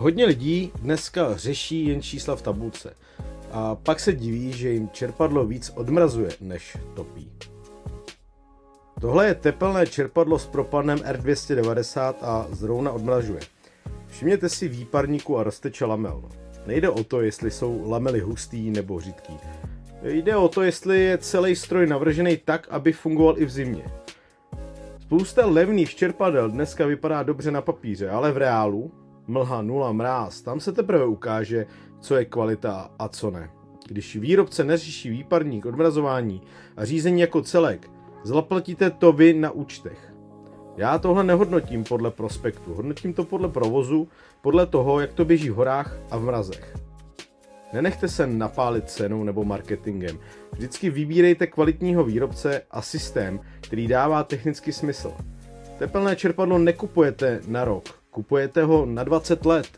Hodně lidí dneska řeší jen čísla v tabulce a pak se diví, že jim čerpadlo víc odmrazuje, než topí. Tohle je tepelné čerpadlo s propadnem R290 a zrovna odmražuje. Všimněte si výparníku a rozteče lamel. Nejde o to, jestli jsou lamely hustý nebo řidký. Jde o to, jestli je celý stroj navržený tak, aby fungoval i v zimě. Spousta levných čerpadel dneska vypadá dobře na papíře, ale v reálu, mlha, nula, mráz, tam se teprve ukáže, co je kvalita a co ne. Když výrobce neřeší výparník, odmrazování a řízení jako celek, zaplatíte to vy na účtech. Já tohle nehodnotím podle prospektu, hodnotím to podle provozu, podle toho, jak to běží v horách a v mrazech. Nenechte se napálit cenou nebo marketingem. Vždycky vybírejte kvalitního výrobce a systém, který dává technický smysl. Tepelné čerpadlo nekupujete na rok, kupujete ho na 20 let.